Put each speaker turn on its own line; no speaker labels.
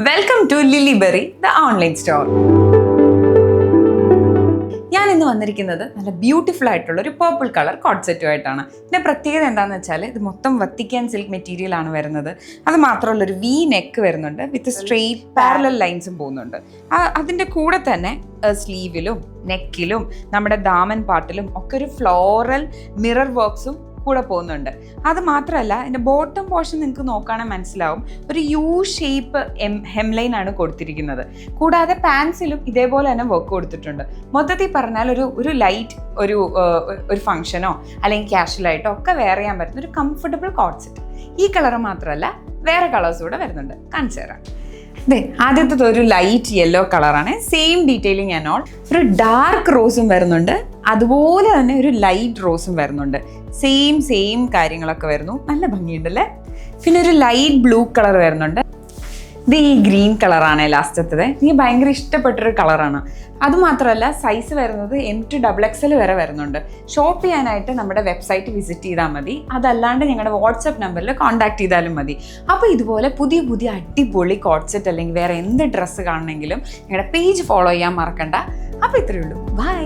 Welcome to Lilyberry the online store. ഞാൻ ഇന്ന് വന്നിരിക്കുന്നത് നല്ല ബ്യൂട്ടിഫുൾ ആയിട്ടുള്ള ഒരു പർപ്പിൾ കളർ കോട്ട് സെറ്റുമായിട്ടാണ്. ഇതിൻ്റെ പ്രത്യേകത എന്താണെന്ന് വെച്ചാൽ ഇത് മൊത്തം വത്തിക്കാൻ സിൽക്ക് മെറ്റീരിയൽ ആണ് വരുന്നത്. അത് മാത്രമല്ല ഒരു വി നെക്ക് വരുന്നുണ്ട്, വിത്ത് സ്ട്രെയിറ്റ് പാരലൽ ലൈൻസും പോകുന്നുണ്ട്. അതിൻ്റെ കൂടെ തന്നെ സ്ലീവിലും നെക്കിലും നമ്മുടെ ദാമൻ പാർട്ടിലും ഒക്കെ ഒരു ഫ്ലോറൽ മിറർ വർക്ക്സും കൂടെ പോകുന്നുണ്ട്. അത് മാത്രമല്ല ഇതിൻ്റെ ബോട്ടം പോർഷൻ നിങ്ങൾക്ക് നോക്കുകയാണെങ്കിൽ മനസ്സിലാവും, ഒരു യു ഷേപ്പ് ഹെംലൈൻ ആണ് കൊടുത്തിരിക്കുന്നത്. കൂടാതെ പാൻസിലും ഇതേപോലെ തന്നെ വർക്ക് കൊടുത്തിട്ടുണ്ട്. മൊത്തത്തിൽ പറഞ്ഞാൽ ഒരു ലൈറ്റ് ഒരു ഫംഗ്ഷനോ അല്ലെങ്കിൽ കാഷ്വലായിട്ടോ ഒക്കെ വെയർ ചെയ്യാൻ പറ്റുന്ന ഒരു കംഫർട്ടബിൾ കോട്ട് സെറ്റ്. ഈ കളർ മാത്രമല്ല വേറെ കളേഴ്സ് കൂടെ വരുന്നുണ്ട്, കാണിച്ചു തരാം. അതെ, ആദ്യത്തെ ഒരു ലൈറ്റ് യെല്ലോ കളറാണ്. Same detailing and all. ഒരു ഡാർക്ക് റോസും വരുന്നുണ്ട്, അതുപോലെ തന്നെ ഒരു ലൈറ്റ് റോസും വരുന്നുണ്ട്. സെയിം കാര്യങ്ങളൊക്കെ വരുന്നു. നല്ല ഭംഗിയുണ്ടല്ലേ. പിന്നെ ഒരു ലൈറ്റ് ബ്ലൂ കളർ വരുന്നുണ്ട്. ഇത് ഈ ഗ്രീൻ കളറാണ് ലാസ്റ്റത്തത്. എനിക്ക് ഭയങ്കര ഇഷ്ടപ്പെട്ടൊരു കളറാണ്. അതുമാത്രമല്ല സൈസ് വരുന്നത് M to XXL വരെ വരുന്നുണ്ട്. ഷോപ്പ് ചെയ്യാനായിട്ട് നമ്മുടെ വെബ്സൈറ്റ് വിസിറ്റ് ചെയ്താൽ മതി, അതല്ലാണ്ട് ഞങ്ങളുടെ വാട്സപ്പ് നമ്പറിൽ കോൺടാക്ട് ചെയ്താലും മതി. അപ്പോൾ ഇതുപോലെ പുതിയ അടിപൊളി കോട്ട് സെറ്റ് അല്ലെങ്കിൽ വേറെ എന്ത് ഡ്രസ്സ് കാണണമെങ്കിലും ഞങ്ങളുടെ പേജ് ഫോളോ ചെയ്യാൻ മറക്കണ്ട. അപ്പോൾ ഇത്രയേ ഉള്ളൂ. ബൈ.